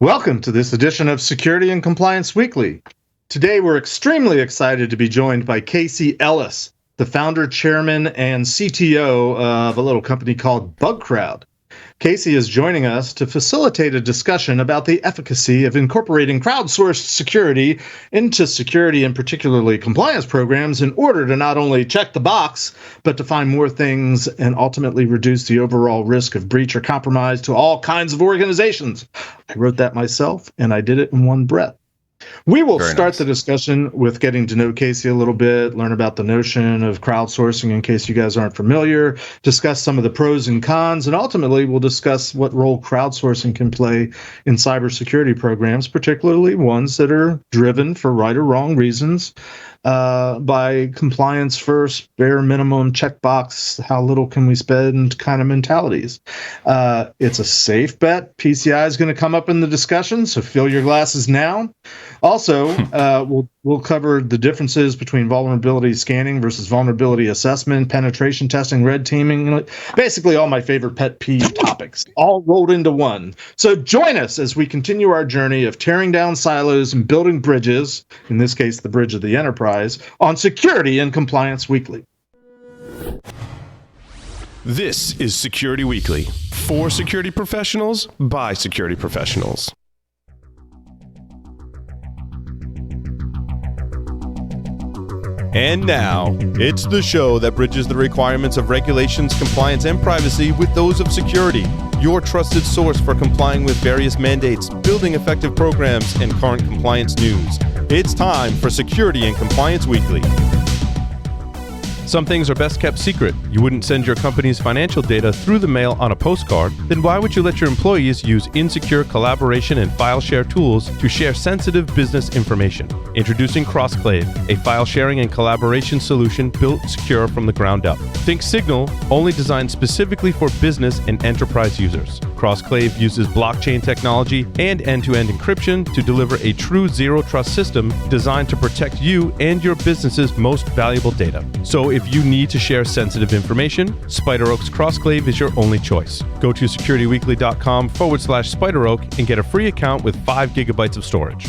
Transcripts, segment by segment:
Welcome to this edition of Security and Compliance Weekly. Today we're extremely excited to be joined by Casey Ellis, the founder, chairman, and CTO of a little company called BugCrowd. Casey is joining us to facilitate a discussion about the efficacy of incorporating crowdsourced security into security and particularly compliance programs in order to not only check the box, but to find more things and ultimately reduce the overall risk of breach or compromise to all kinds of organizations. I wrote that myself, and I did it in one breath. We will start the discussion with getting to know Casey a little bit, learn about the notion of crowdsourcing in case you guys aren't familiar, discuss some of the pros and cons, and ultimately we'll discuss what role crowdsourcing can play in cybersecurity programs, particularly ones that are driven for right or wrong reasons by compliance first, bare minimum checkbox, how little can we spend kind of mentalities. It's a safe bet. PCI is going to come up in the discussion, so fill your glasses now. Also, we'll cover the differences between vulnerability scanning versus vulnerability assessment, penetration testing, red teaming, basically all my favorite pet peeve topics, all rolled into one. So join us as we continue our journey of tearing down silos and building bridges, in this case, the bridge of the enterprise, on Security and Compliance Weekly. This is Security Weekly, for security professionals, by security professionals. And now, it's the show that bridges the requirements of regulations, compliance, and privacy with those of security. Your trusted source for complying with various mandates, building effective programs, and current compliance news. It's time for Security and Compliance Weekly. Some things are best kept secret. You wouldn't send your company's financial data through the mail on a postcard. Then why would you let your employees use insecure collaboration and file share tools to share sensitive business information? Introducing Crossclave, a file sharing and collaboration solution built secure from the ground up. Think Signal, only designed specifically for business and enterprise users. Crossclave uses blockchain technology and end-to-end encryption to deliver a true zero-trust system designed to protect you and your business's most valuable data. So if you need to share sensitive information, Spider Oak's Crossclave is your only choice. Go to securityweekly.com/Spider Oak and get a free account with 5 gigabytes of storage.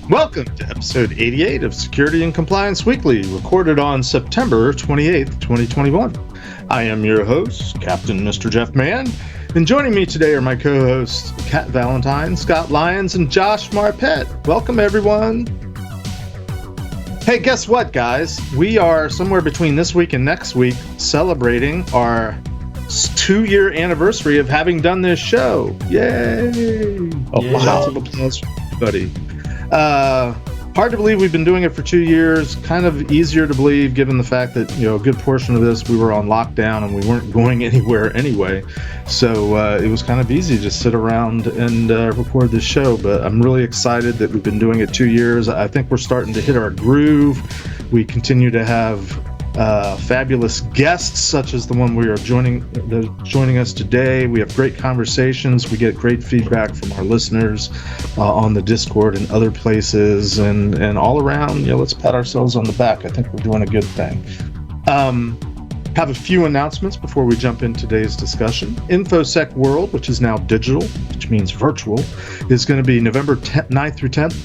Welcome to episode 88 of Security and Compliance Weekly, recorded on September 28th, 2021. I am your host, Captain Mr. Jeff Mann, and joining me today are my co-hosts, Kat Valentine, Scott Lyons, and Josh Marpet. Welcome, everyone. Hey, guess what, guys? We are somewhere between this week and next week celebrating our 2-year anniversary of having done this show. Yay! Lots of applause for everybody. Hard to believe we've been doing it for 2 years. Kind of easier to believe given the fact that, a good portion of this we were on lockdown and we weren't going anywhere anyway. So it was kind of easy to just sit around and record this show. But I'm really excited that we've been doing it 2 years. I think we're starting to hit our groove. We continue to have fabulous guests such as the one we are joining us today. We have great conversations. We get great feedback from our listeners on the Discord and other places, and all around, let's pat ourselves on the back. I think we're doing a good thing. Have a few announcements before we jump into today's discussion. InfoSec World, which is now digital, which means virtual, is going to be November 9th through 10th,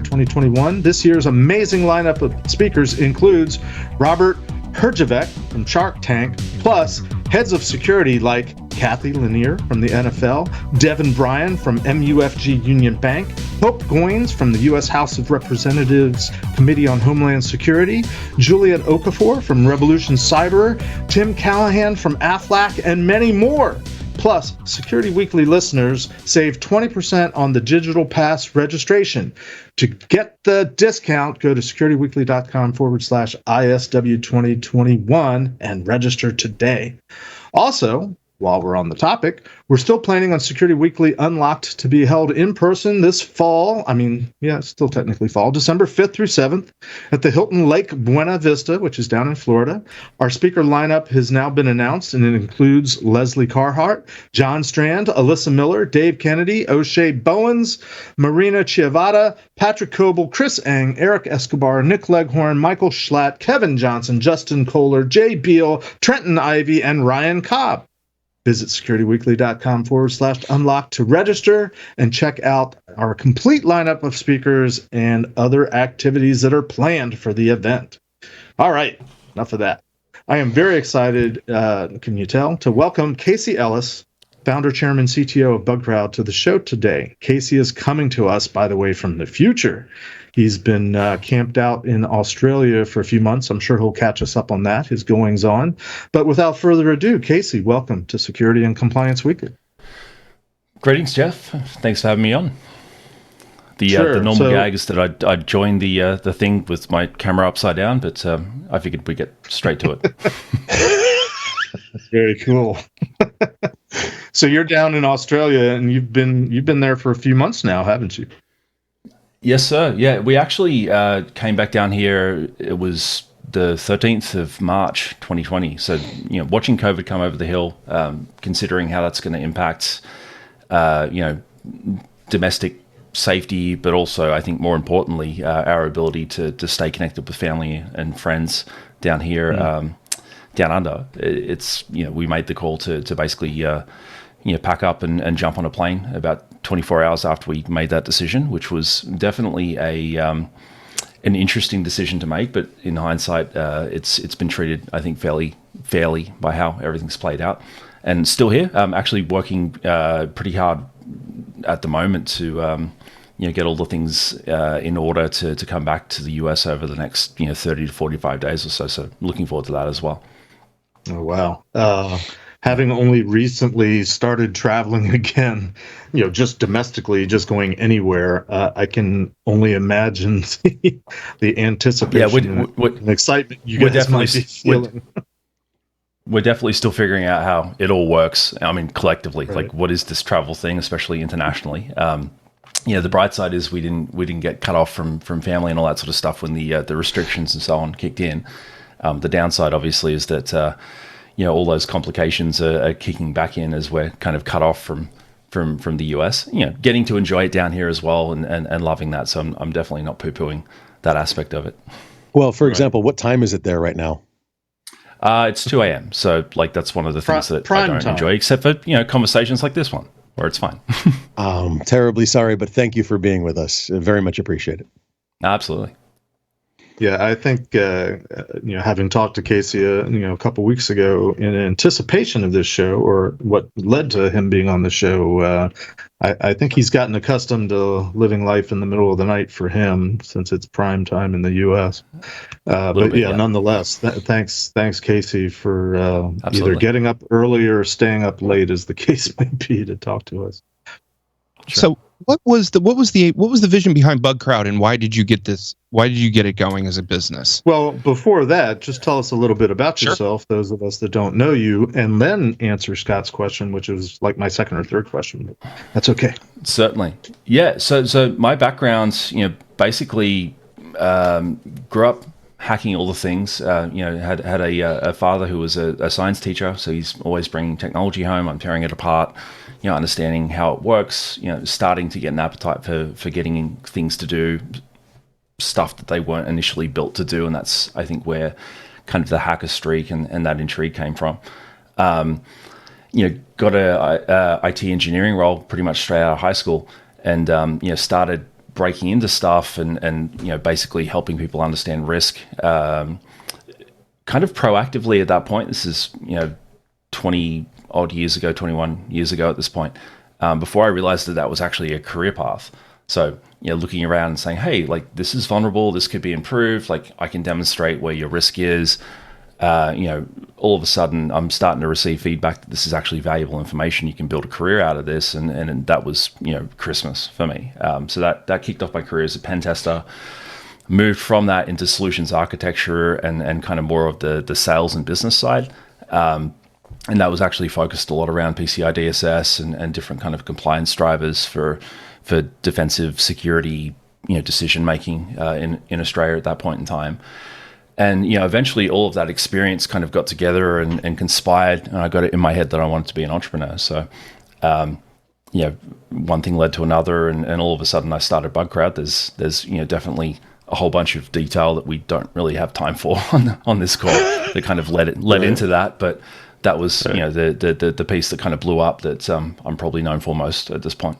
2021. This year's amazing lineup of speakers includes Robert Herjavec from Shark Tank, plus heads of security like Kathy Lanier from the NFL, Devin Bryan from MUFG Union Bank, Hope Goins from the U.S. House of Representatives Committee on Homeland Security, Juliet Okafor from Revolution Cyber, Tim Callahan from AFLAC, and many more. Plus, Security Weekly listeners save 20% on the Digital Pass registration. To get the discount, go to securityweekly.com/ISW2021 and register today. Also, while we're on the topic, we're still planning on Security Weekly Unlocked to be held in person this fall. It's still technically fall, December 5th through 7th at the Hilton Lake Buena Vista, which is down in Florida. Our speaker lineup has now been announced, and it includes Leslie Carhart, John Strand, Alyssa Miller, Dave Kennedy, O'Shea Bowens, Marina Chiavata, Patrick Coble, Chris Eng, Eric Escobar, Nick Leghorn, Michael Schlatt, Kevin Johnson, Justin Kohler, Jay Beal, Trenton Ivey, and Ryan Cobb. Visit securityweekly.com/unlock to register and check out our complete lineup of speakers and other activities that are planned for the event. All right, enough of that. I am very excited, can you tell, to welcome Casey Ellis, founder, chairman, CTO of BugCrowd, to the show today. Casey is coming to us, by the way, from the future. He's been camped out in Australia for a few months. I'm sure he'll catch us up on that, his goings on. But without further ado, Casey, welcome to Security and Compliance Weekly. Greetings, Jeff. Thanks for having me on. The normal gag is that I'd join the thing with my camera upside down, but I figured we'd get straight to it. Very cool. So you're down in Australia, and you've been there for a few months now, haven't you? Yes, sir. Yeah, we actually came back down here. It was the 13th of March, 2020. So, watching COVID come over the hill, considering how that's going to impact, domestic safety, but also, I think more importantly, our ability to stay connected with family and friends down here, down under. It's, we made the call to basically, pack up and jump on a plane about 24 hours after we made that decision, which was definitely an interesting decision to make. But in hindsight, it's been treated, I think, fairly fairly by how everything's played out. And still here, actually working pretty hard at the moment to get all the things in order to come back to the US over the next 30 to 45 days or so. So looking forward to that as well. Oh, wow. Having only recently started traveling again, just domestically, just going anywhere, I can only imagine the anticipation and excitement you guys might be feeling. We're definitely still figuring out how it all works. I mean, collectively, right. Like what is this travel thing, especially internationally? The bright side is we didn't get cut off from family and all that sort of stuff when the restrictions and so on kicked in. The downside, obviously, is that all those complications are kicking back in as we're kind of cut off from the US. Getting to enjoy it down here as well and loving that. So I'm definitely not poo-pooing that aspect of it. Well, for example, what time is it there right now? It's 2 a.m. So that's one of the things that I don't enjoy, except for conversations like this one where it's fine. Terribly sorry, but thank you for being with us. Very much appreciate it. Absolutely. Yeah, I think having talked to Casey a couple weeks ago in anticipation of this show, or what led to him being on the show, I think he's gotten accustomed to living life in the middle of the night for him since it's prime time in the U.S. Nonetheless, thanks Casey for either getting up early or staying up late, as the case may be, to talk to us. Sure. So what was the vision behind BugCrowd, and why did you get this? Why did you get it going as a business? Well, before that, just tell us a little bit about yourself, those of us that don't know you, and then answer Scott's question, which is like my second or third question, but that's okay. Certainly. Yeah. So my background, basically grew up hacking all the things. Had a father who was a science teacher, so he's always bringing technology home. I'm tearing it apart. Understanding how it works, starting to get an appetite for getting things to do, stuff that they weren't initially built to do. And that's, I think, where kind of the hacker streak and that intrigue came from. Got a IT engineering role pretty much straight out of high school, and, started breaking into stuff and basically helping people understand risk, kind of proactively at that point. This is, 21 years ago at this point, before I realized that was actually a career path. So, looking around and saying, hey, like, this is vulnerable, this could be improved, like, I can demonstrate where your risk is. All of a sudden, I'm starting to receive feedback that this is actually valuable information. You can build a career out of this. And that was, Christmas for me. So that kicked off my career as a pen tester. Moved from that into solutions architecture and kind of more of the sales and business side. And that was actually focused a lot around PCI DSS and different kind of compliance drivers for defensive security, decision making in Australia at that point in time. And eventually all of that experience kind of got together and conspired, and I got it in my head that I wanted to be an entrepreneur. So, one thing led to another, and all of a sudden I started BugCrowd. There's definitely a whole bunch of detail that we don't really have time for on this call that kind of led into that, but that was the piece that kind of blew up that I'm probably known for most at this point.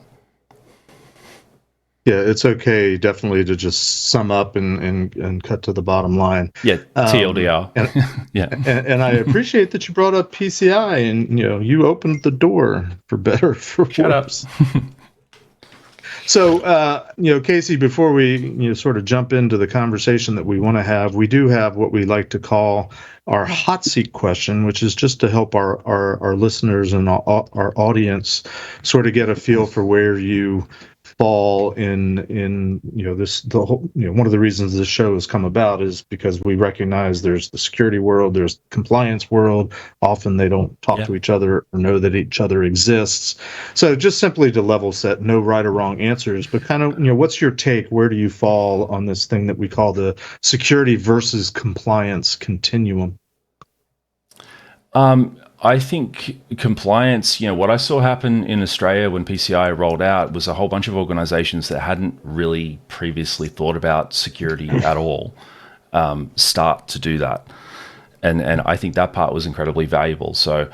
Yeah, it's okay, definitely, to just sum up and cut to the bottom line. Yeah, TLDR. And I appreciate that you brought up PCI, and you opened the door for better or for worse. So, Casey, before we sort of jump into the conversation that we want to have, we do have what we like to call our hot seat question, which is just to help our listeners and our audience sort of get a feel for where you fall in this. The whole, one of the reasons this show has come about is because we recognize there's the security world, there's the compliance world. Often they don't talk to each other or know that each other exists. So just simply to level set, no right or wrong answers, but kind of what's your take? Where do you fall on this thing that we call the security versus compliance continuum? I think compliance, what I saw happen in Australia when PCI rolled out was a whole bunch of organizations that hadn't really previously thought about security at all start to do that. And I think that part was incredibly valuable. So,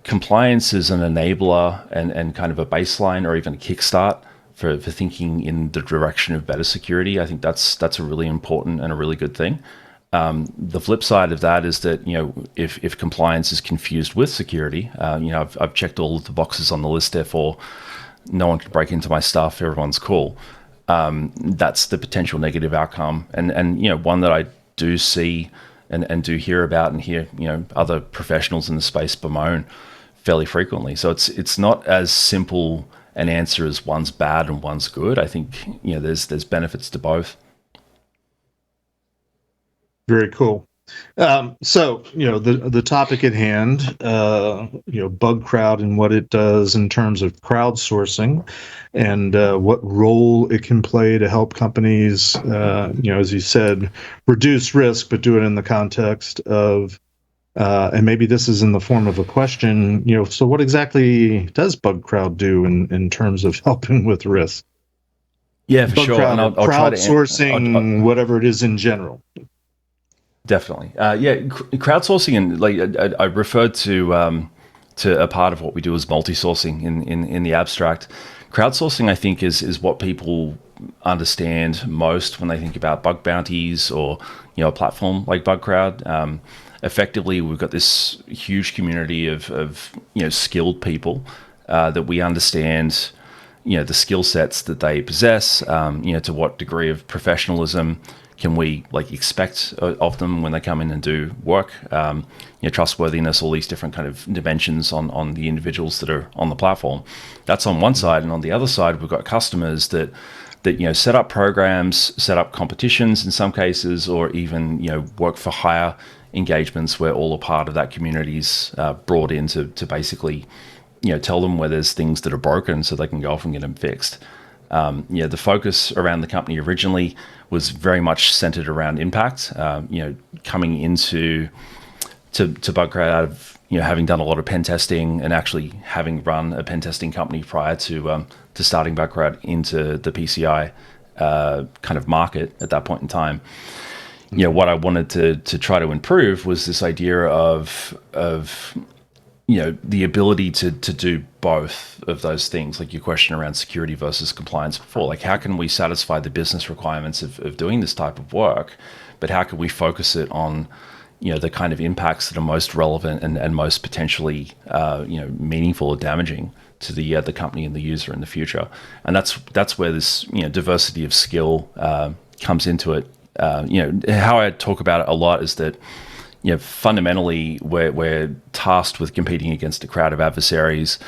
compliance is an enabler and kind of a baseline or even a kickstart for thinking in the direction of better security. I think that's a really important and a really good thing. The flip side of that is that, if compliance is confused with security, I've checked all of the boxes on the list, therefore no one can break into my stuff, everyone's cool. That's the potential negative outcome. And one that I do see and do hear about and hear, other professionals in the space bemoan fairly frequently. So it's not as simple an answer as one's bad and one's good. I think, there's benefits to both. Very cool. So, the topic at hand, Bug Crowd and what it does in terms of crowdsourcing and what role it can play to help companies, as you said, reduce risk, but do it in the context of, and maybe this is in the form of a question, so what exactly does Bug Crowd do in terms of helping with risk? Yeah, for sure. And I'll crowdsourcing, whatever it is in general. Definitely. Crowdsourcing, and I referred to a part of what we do as multi-sourcing in the abstract. Crowdsourcing, I think, is what people understand most when they think about bug bounties or a platform like Bug Crowd. Effectively, we've got this huge community of skilled people that we understand the skill sets that they possess, to what degree of professionalism can we expect of them when they come in and do work, trustworthiness, all these different kind of dimensions on the individuals that are on the platform. That's on one side. And on the other side, we've got customers that set up programs, set up competitions in some cases, or even, work for hire engagements where all a part of that community is brought in to basically, tell them where there's things that are broken so they can go off and get them fixed. The focus around the company originally was very much centered around impact. Coming into Bug Crowd out of having done a lot of pen testing and actually having run a pen testing company prior to starting Bug Crowd into the PCI kind of market at that point in time. What I wanted to try to improve was this idea of the ability to do both of those things, like your question around security versus compliance before. Like, how can we satisfy the business requirements of doing this type of work, but how can we focus it on, the kind of impacts that are most relevant and most potentially, meaningful or damaging to the company and the user in the future. And that's where this, diversity of skill comes into it. How I talk about it a lot is that, fundamentally, we're tasked with competing against a crowd of adversaries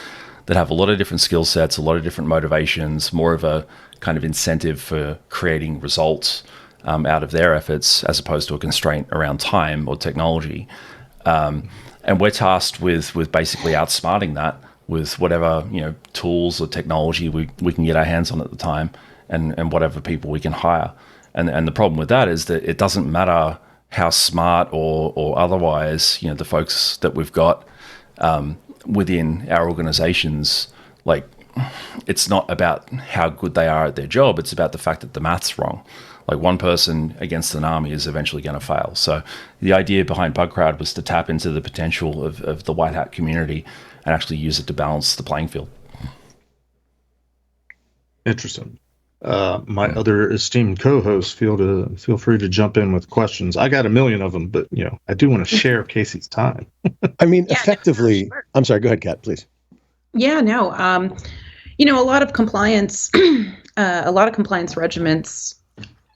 that have a lot of different skill sets, a lot of different motivations, more of a kind of incentive for creating results out of their efforts, as opposed to a constraint around time or technology. And we're tasked with basically outsmarting that with whatever tools or technology we can get our hands on at the time, and whatever people we can hire. And the problem with that is that it doesn't matter how smart or otherwise, the folks that we've got within our organizations, it's not about how good they are at their job. It's about the fact that the math's wrong. Like one person against an army is eventually going to fail. So the idea behind BugCrowd was to tap into the potential of the white hat community and actually use it to balance the playing field. Interesting. My other esteemed co-hosts feel free to jump in with questions. I got a million of them, but I do want to share Casey's time. I mean, Yeah, effectively. sure. I'm sorry. Go ahead, Kat, please. Yeah, no. A lot of compliance regiments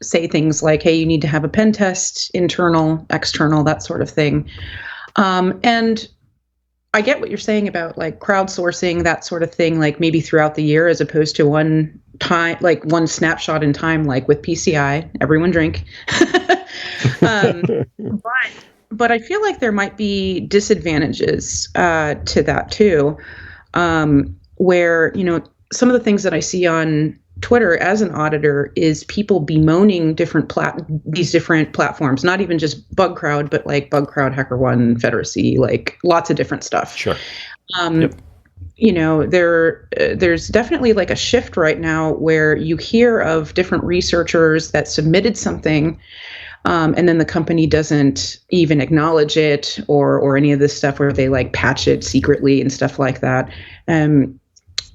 say things like, hey, you need to have a pen test, internal, external, that sort of thing. And I get what you're saying about like crowdsourcing, that sort of thing, like maybe throughout the year as opposed to one time, like one snapshot in time, like with PCI, everyone drink. But I feel like there might be disadvantages to that too, where, some of the things that I see on Twitter as an auditor is people bemoaning these different platforms, not even just BugCrowd, but like BugCrowd, HackerOne, Federacy, like lots of different stuff. Sure. Yep. There's definitely like a shift right now where you hear of different researchers that submitted something, and then the company doesn't even acknowledge it or any of this stuff where they like patch it secretly and stuff like that.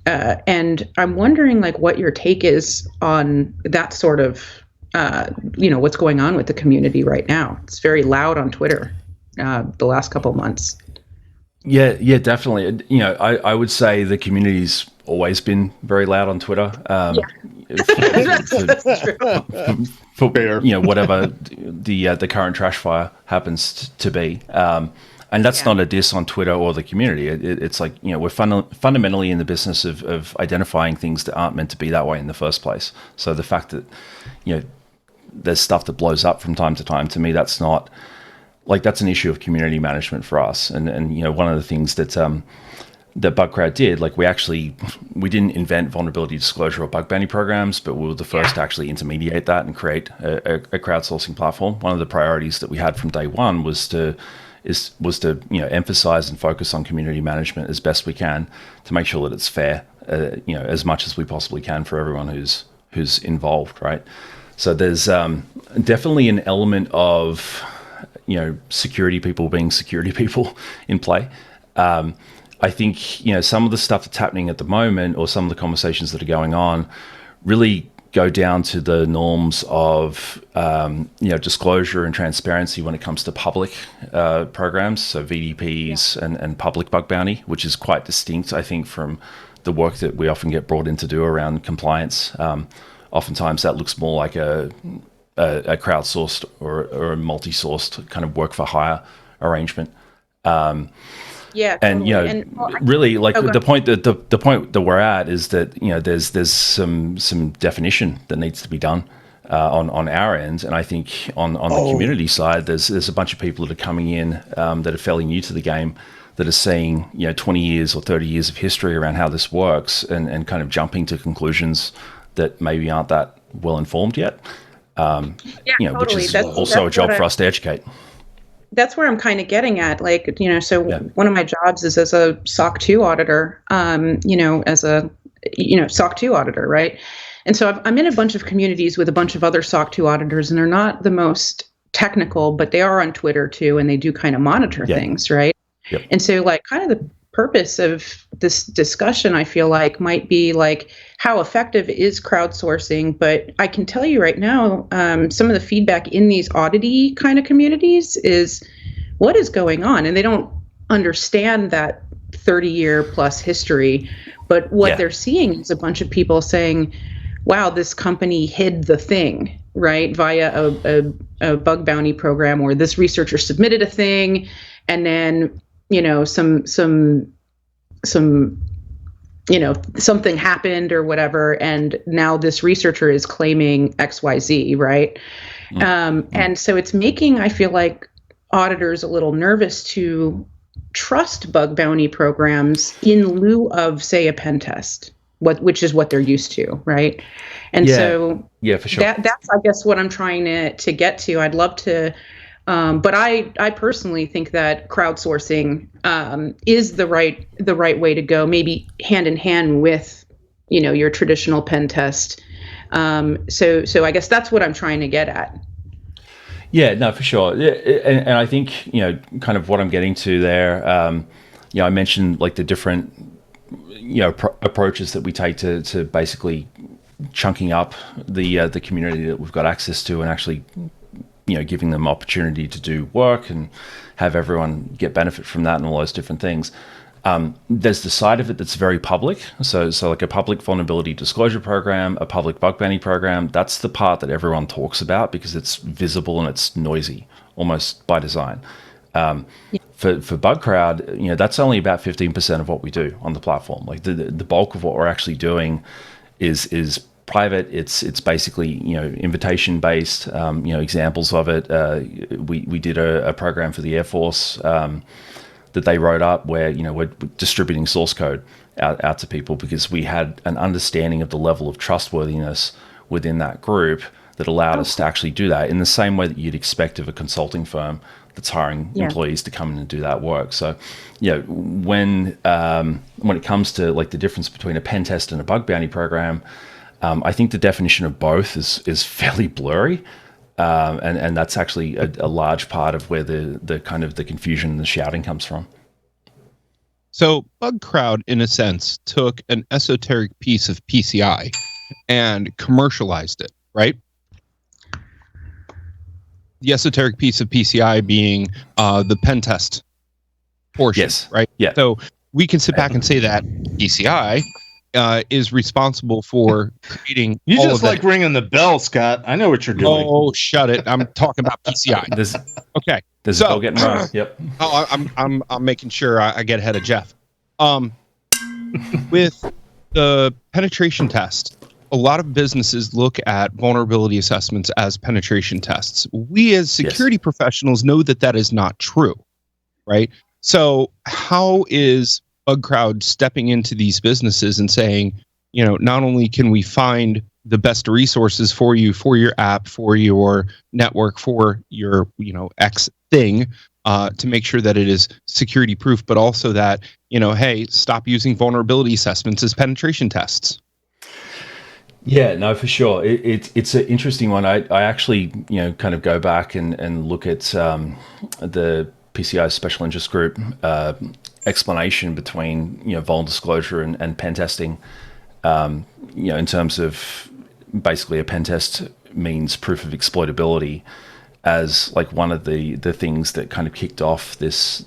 And I'm wondering like what your take is on that sort of, what's going on with the community right now. It's very loud on Twitter the last couple of months. Yeah, definitely. I would say the community's always been very loud on Twitter. For whatever the current trash fire happens to be. And that's not a diss on Twitter or the community. It's like, we're fundamentally in the business of identifying things that aren't meant to be that way in the first place. So the fact that, there's stuff that blows up from time to time, to me, that's not, like, that's an issue of community management for us. And one of the things that BugCrowd did, like, we didn't invent vulnerability disclosure or bug bounty programs, but we were the first to actually intermediate that and create a crowdsourcing platform. One of the priorities that we had from day one was to emphasize and focus on community management as best we can to make sure that it's fair, as much as we possibly can for everyone who's involved, right? So there's definitely an element of security people being security people in play. I think some of the stuff that's happening at the moment, or some of the conversations that are going on, really go down to the norms of disclosure and transparency when it comes to public programs, so VDPs and public bug bounty, which is quite distinct, I think, from the work that we often get brought in to do around compliance. Oftentimes that looks more like a crowdsourced or a multi-sourced kind of work for hire arrangement. Yeah, totally. And really, like the point that we're at is that there's some definition that needs to be done on our end, and I think on the community side, there's a bunch of people that are coming in that are fairly new to the game, that are seeing 20 years or 30 years of history around how this works, and kind of jumping to conclusions that maybe aren't that well informed yet. Totally. Which is also a job for us to educate. That's where I'm kind of getting at. Like, one of my jobs is as a SOC 2 auditor, as a, SOC 2 auditor, right? And so I'm in a bunch of communities with a bunch of other SOC 2 auditors, and they're not the most technical, but they are on Twitter too, and they do kind of monitor things, right? Yep. And so like kind of the purpose of this discussion, I feel like, might be like, how effective is crowdsourcing? But I can tell you right now, some of the feedback in these audity kind of communities is, what is going on? And they don't understand that 30-year plus history, but what they're seeing is a bunch of people saying, wow, this company hid the thing, right, via a bug bounty program, or this researcher submitted a thing, and then something happened or whatever, and now this researcher is claiming XYZ, right? And so it's making, I feel like, auditors a little nervous to trust bug bounty programs in lieu of, say, a pen test, which is what they're used to, right? And so for sure. That's, I guess, what I'm trying to get to. I'd love to, but I personally think that crowdsourcing is the right way to go, maybe hand in hand with your traditional pen test, So I guess that's what I'm trying to get at. Yeah, no, for sure. Yeah, and I think, kind of what I'm getting to there, I mentioned like the different, approaches that we take to basically chunking up the community that we've got access to and actually, giving them opportunity to do work and have everyone get benefit from that and all those different things. There's the side of it that's very public. So like a public vulnerability disclosure program, a public bug bounty program, that's the part that everyone talks about because it's visible and it's noisy, almost by design. For BugCrowd, that's only about 15% of what we do on the platform. Like the bulk of what we're actually doing is private. It's basically invitation based. Examples of it. We did a program for the Air Force that they wrote up where we're distributing source code out to people because we had an understanding of the level of trustworthiness within that group that allowed us to actually do that in the same way that you'd expect of a consulting firm that's hiring employees to come in and do that work. So, when it comes to like the difference between a pen test and a bug bounty program, I think the definition of both is fairly blurry. And that's actually a large part of where the kind of the confusion and the shouting comes from. So BugCrowd, in a sense, took an esoteric piece of PCI and commercialized it, right? The esoteric piece of PCI being the pen test portion, right? Yeah. So we can sit back and say that PCI is responsible for creating. You all just of like that. ringing the bell, Scott. I know what you're doing. Oh, shut it! I'm talking about PCI. Okay. There's a bell getting rung. Yep. I'm making sure I get ahead of Jeff. With the penetration test, a lot of businesses look at vulnerability assessments as penetration tests. We as security professionals know that is not true, right? So how is BugCrowd stepping into these businesses and saying, not only can we find the best resources for you, for your app, for your network, for your, X thing, to make sure that it is security proof, but also that, hey, stop using vulnerability assessments as penetration tests. Yeah, no, for sure. It's an interesting one. I actually, kind of go back and look at the PCI special interest group explanation between, vulnerable disclosure and pen testing, in terms of basically a pen test means proof of exploitability as like one of the things that kind of kicked off this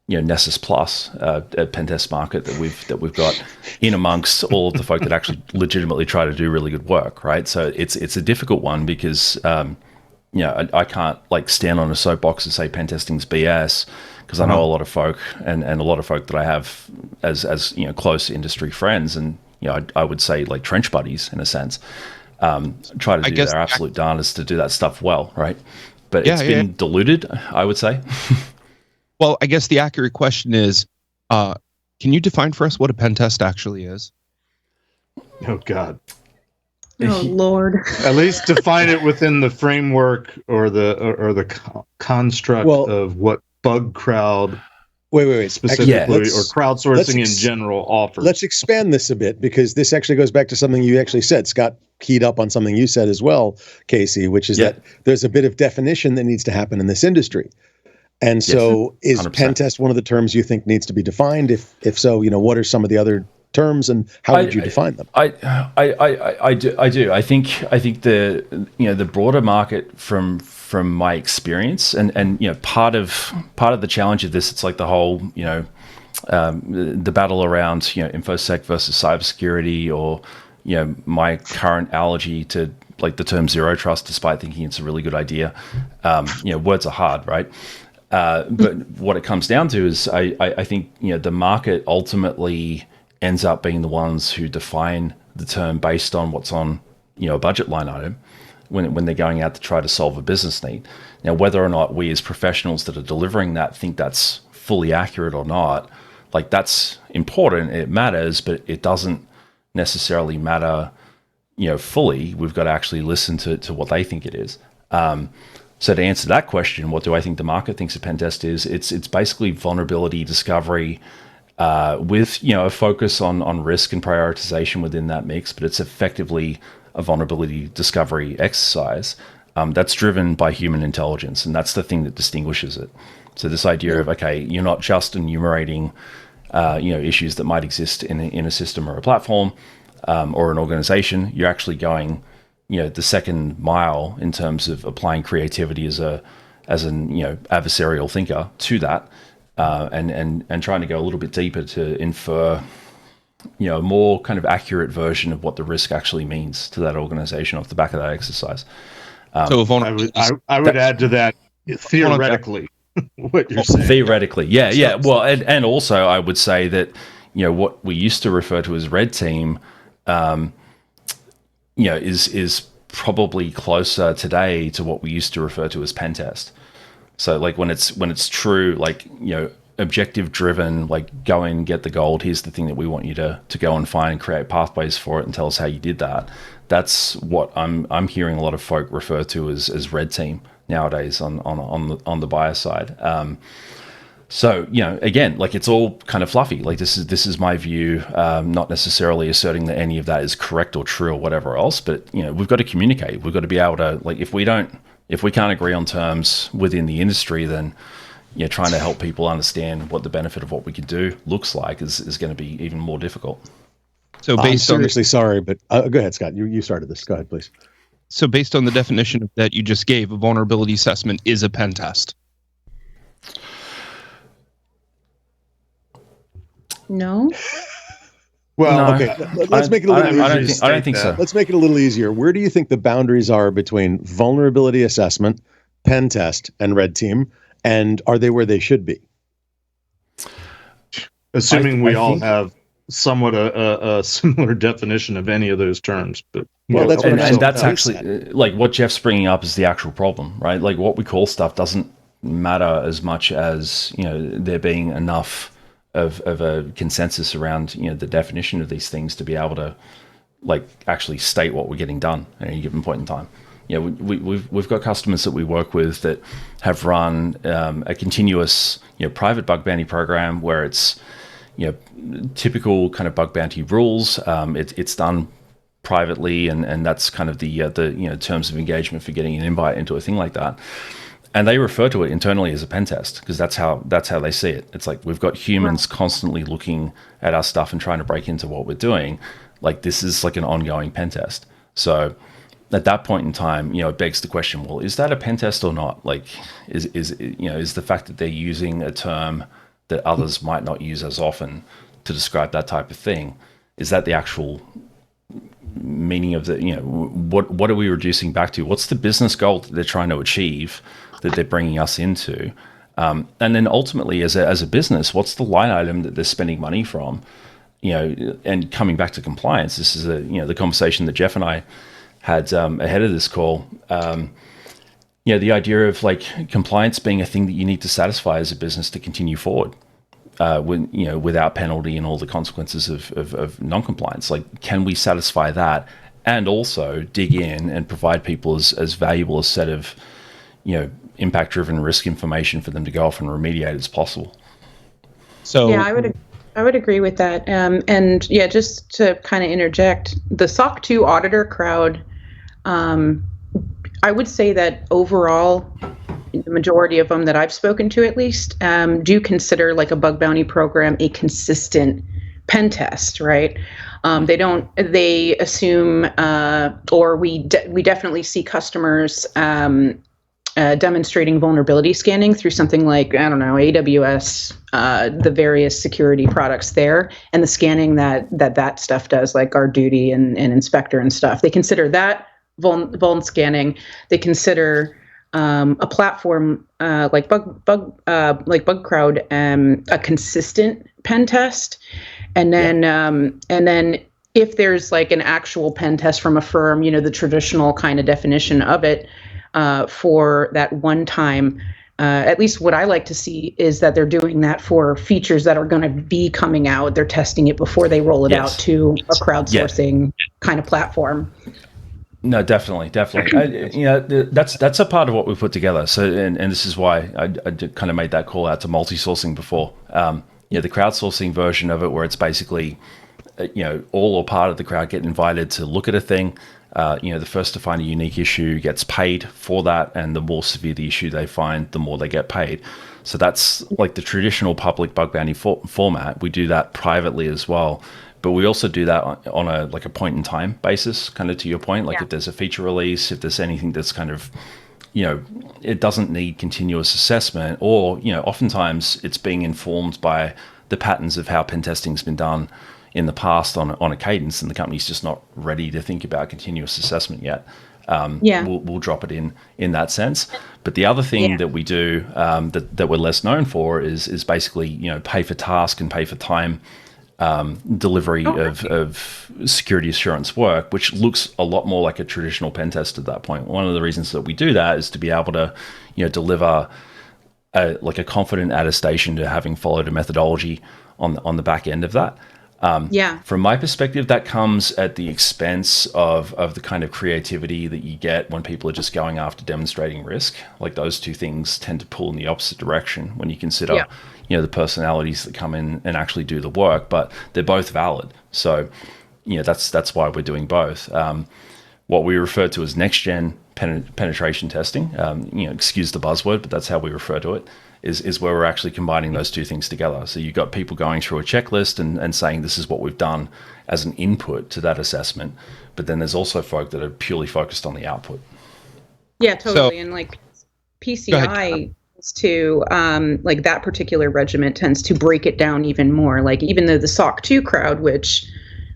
Nessus Plus a pen test market that we've got in amongst all of the folk that actually legitimately try to do really good work, right? So it's a difficult one because I can't like stand on a soapbox and say pen testing's BS because I know a lot of folk and a lot of folk that I have as close industry friends and I would say like trench buddies in a sense try to do their absolute darndest to do that stuff well, right? But it's been diluted, I would say. Well, I guess the accurate question is, can you define for us what a pen test actually is? Oh, God. Oh, Lord. At least define it within the framework or the construct of what BugCrowd wait specifically or crowdsourcing in general offers. Let's expand this a bit because this actually goes back to something you actually said. Scott keyed up on something you said as well, Casey, which is that there's a bit of definition that needs to happen in this industry. And so is 100%. Pen test one of the terms you think needs to be defined? If so, what are some of the other terms and how would you define them? I do. I think the broader market from my experience and part of the challenge of this, it's like the whole, the battle around, InfoSec versus cybersecurity or, my current allergy to like the term zero trust, despite thinking it's a really good idea. Words are hard, right? But what it comes down to is I think, the market ultimately ends up being the ones who define the term based on what's on, a budget line item when they're going out to try to solve a business need. Now, whether or not we as professionals that are delivering that think that's fully accurate or not, like that's important, it matters, but it doesn't necessarily matter, fully. We've got to actually listen to what they think it is. So to answer that question, what do I think the market thinks a pen test is? It's basically vulnerability discovery with a focus on risk and prioritization within that mix, but it's effectively a vulnerability discovery exercise that's driven by human intelligence, and that's the thing that distinguishes it. So this idea of, okay, you're not just enumerating issues that might exist in a system or a platform or an organization. You're actually going the second mile in terms of applying creativity as an adversarial thinker to that, and trying to go a little bit deeper to infer a more kind of accurate version of what the risk actually means to that organization off the back of that exercise. I would add to that, theoretically, what you're saying. Theoretically, yeah. Well, and also I would say that what we used to refer to as red team, is probably closer today to what we used to refer to as pen test. So like when it's true, like objective driven, like go and get the gold. Here's the thing that we want you to go and find and create pathways for it and tell us how you did that. That's what I'm hearing a lot of folk refer to as red team nowadays on the buyer side. So again, like it's all kind of fluffy. Like this is my view, not necessarily asserting that any of that is correct or true or whatever else. But we've got to communicate. We've got to be able to, like, if we can't agree on terms within the industry, then trying to help people understand what the benefit of what we could do looks like is going to be even more difficult. So I'm seriously sorry, but go ahead, Scott. You started this. Go ahead, please. So based on the definition that you just gave, a vulnerability assessment is a pen test. No. Well, okay. Let's make it a little easier. I don't think so. Let's make it a little easier. Where do you think the boundaries are between vulnerability assessment, pen test, and red team? And are they where they should be? Assuming we all have somewhat a similar definition of any of those terms. But that's actually like what Jeff's bringing up is the actual problem, right? Like what we call stuff doesn't matter as much as there being enough of a consensus around the definition of these things to be able to like actually state what we're getting done at any given point in time. We've got customers that we work with that have run a continuous private bug bounty program where it's typical kind of bug bounty rules. It's done privately, and that's kind of the terms of engagement for getting an invite into a thing like that. And they refer to it internally as a pen test because that's how they see it. It's like we've got humans constantly looking at our stuff and trying to break into what we're doing. Like this is like an ongoing pen test. So at that point in time, it begs the question: well, is that a pen test or not? Like, is the fact that they're using a term that others might not use as often to describe that type of thing, is that the actual meaning of the what are we reducing back to? What's the business goal that they're trying to achieve that they're bringing us into? And then ultimately, as a business, what's the line item that they're spending money from? And coming back to compliance, this is the conversation that Jeff and I had ahead of this call. The idea of like compliance being a thing that you need to satisfy as a business to continue forward, without penalty and all the consequences of non-compliance. Like, can we satisfy that and also dig in and provide people as valuable a set of, impact-driven risk information for them to go off and remediate as possible? So yeah, I would agree with that. And yeah, just to kind of interject, the SOC 2 auditor crowd, I would say that overall, the majority of them that I've spoken to, at least, do consider like a bug bounty program a consistent pen test, right? They assume, or we definitely see customers demonstrating vulnerability scanning through something like, I don't know, AWS, the various security products there, and the scanning that stuff does, like GuardDuty and Inspector and stuff. They consider that vuln scanning. They consider a platform like BugCrowd a consistent pen test, and then if there's like an actual pen test from a firm, the traditional kind of definition of it for that one time. At least what I like to see is that they're doing that for features that are going to be coming out. They're testing it before they roll it out to a crowdsourcing kind of platform. No, definitely. That's a part of what we put together. So, and this is why I kind of made that call out to multi-sourcing before. the crowdsourcing version of it, where it's basically, all or part of the crowd get invited to look at a thing. The first to find a unique issue gets paid for that, and the more severe the issue they find, the more they get paid. So that's like the traditional public bug bounty format. We do that privately as well, but we also do that on a point in time basis, kind of to your point. Like if there's a feature release, if there's anything that's kind of, it doesn't need continuous assessment, or oftentimes it's being informed by the patterns of how pen testing's been done in the past on a cadence, and the company's just not ready to think about continuous assessment yet. We'll drop it in that sense. But the other thing that we do that we're less known for is basically pay for task and pay for time delivery of security assurance work, which looks a lot more like a traditional pen test at that point. One of the reasons that we do that is to be able to deliver a confident attestation to having followed a methodology on the back end of that. From my perspective, that comes at the expense of the kind of creativity that you get when people are just going after demonstrating risk. Like those two things tend to pull in the opposite direction when you consider, the personalities that come in and actually do the work, but they're both valid. So, that's why we're doing both. What we refer to as next-gen penetration testing, excuse the buzzword, but that's how we refer to it, is where we're actually combining those two things together. So you've got people going through a checklist and saying this is what we've done as an input to that assessment, but then there's also folk that are purely focused on the output. Yeah, totally. And like PCI is to that particular regiment tends to break it down even more. Like even though the SOC 2 crowd, which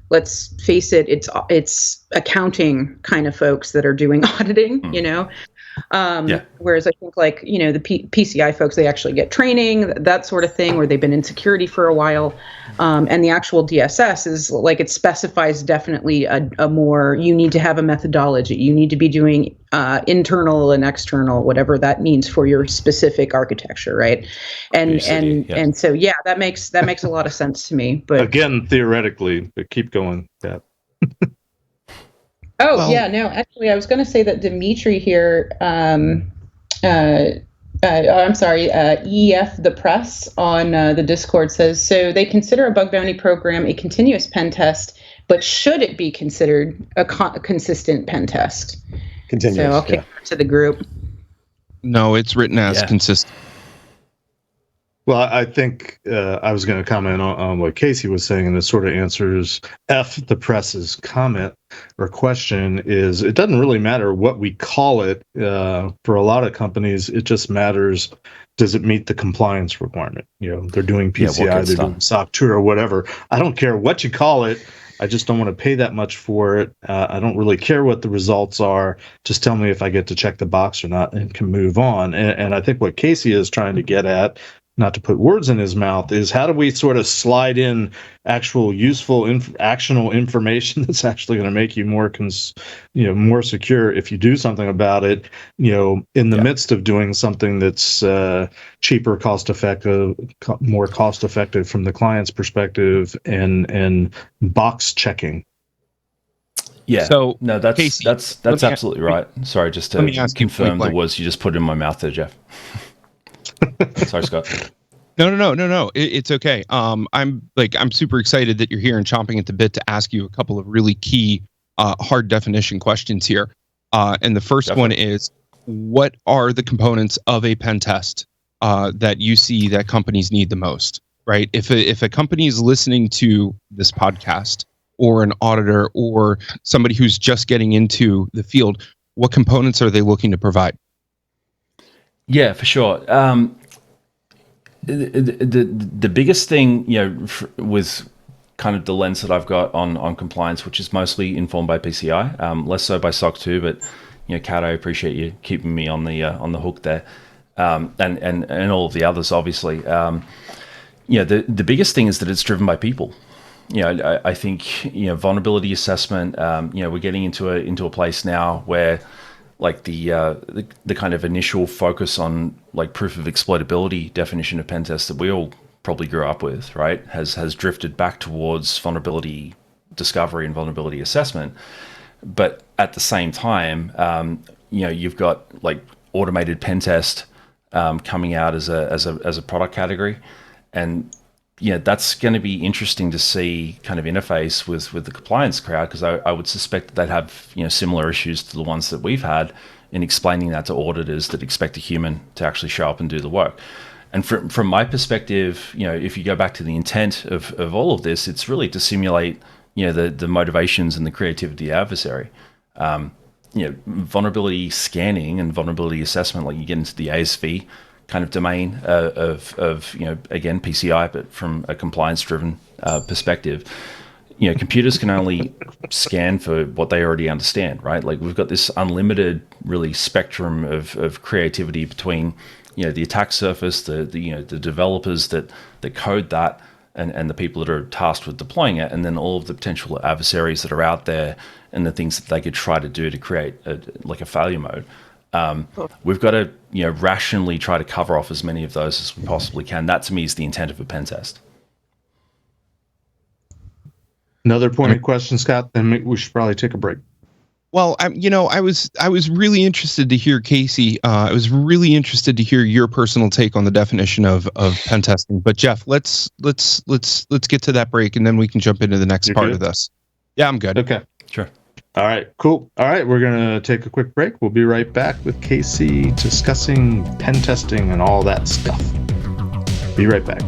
let's face it, it's accounting kind of folks that are doing auditing, whereas I think the PCI folks, they actually get training, that sort of thing, where they've been in security for a while. And the actual DSS is it specifies definitely a more, you need to have a methodology. You need to be doing internal and external, whatever that means for your specific architecture, right? And so that makes a lot of sense to me. But again, theoretically, but keep going. Yeah. Actually, I was going to say that Dimitri here, I'm sorry, EF the Press on the Discord says, so they consider a bug bounty program a continuous pen test, but should it be considered a consistent pen test? Continuous, so I'll kick it to the group. No, it's written as consistent. Well, I think I was going to comment on what Casey was saying, and this sort of answers F the Press's comment or question. Is it doesn't really matter what we call it for a lot of companies. It just matters, does it meet the compliance requirement? They're doing PCI, they're doing SOC 2 or whatever. I don't care what you call it. I just don't want to pay that much for it. I don't really care what the results are. Just tell me if I get to check the box or not and can move on. And I think what Casey is trying to get at, not to put words in his mouth, is how do we sort of slide in actual useful actionable information that's actually going to make you more more secure if you do something about it, in the midst of doing something that's cheaper, more cost effective from the client's perspective, and box checking. Yeah. So no, that's Casey, that's absolutely right. Sorry, just to confirm the words you just put in my mouth there, Jeff. Sorry, Scott. No. It's okay. I'm super excited that you're here and chomping at the bit to ask you a couple of really key hard definition questions here. And the first one is, what are the components of a pen test that you see that companies need the most? Right? If a company is listening to this podcast, or an auditor, or somebody who's just getting into the field, what components are they looking to provide? Yeah, for sure. The biggest thing, with kind of the lens that I've got on compliance, which is mostly informed by PCI, less so by SOC 2, but Kat, I appreciate you keeping me on the hook there, and all of the others, obviously. The biggest thing is that it's driven by people. I think vulnerability assessment. We're getting into a place now where, like, the kind of initial focus on like proof of exploitability definition of pen tests that we all probably grew up with, right, has drifted back towards vulnerability discovery and vulnerability assessment. But at the same time, you've got like automated pen test coming out as a product category, and that's going to be interesting to see kind of interface with the compliance crowd, because I would suspect that they'd have similar issues to the ones that we've had in explaining that to auditors that expect a human to actually show up and do the work. And from my perspective, if you go back to the intent of all of this, it's really to simulate the motivations and the creativity of the adversary. Vulnerability scanning and vulnerability assessment, like you get into the ASV kind of domain of again, PCI, but from a compliance-driven perspective, computers can only scan for what they already understand, right? Like we've got this unlimited, really, spectrum of creativity between, the attack surface, the developers that code that, and the people that are tasked with deploying it, and then all of the potential adversaries that are out there and the things that they could try to do to create a failure mode. We've got to rationally try to cover off as many of those as we possibly can. That to me is the intent of a pen test. Another pointed question, Scott, then we should probably take a break. Well, I was really interested to hear, Casey. I was really interested to hear your personal take on the definition of pen testing. But Jeff, let's get to that break, and then we can jump into the next part of this. Yeah, I'm good. Okay. Sure. All right, cool. All right, we're going to take a quick break. We'll be right back with Casey discussing pen testing and all that stuff. Be right back.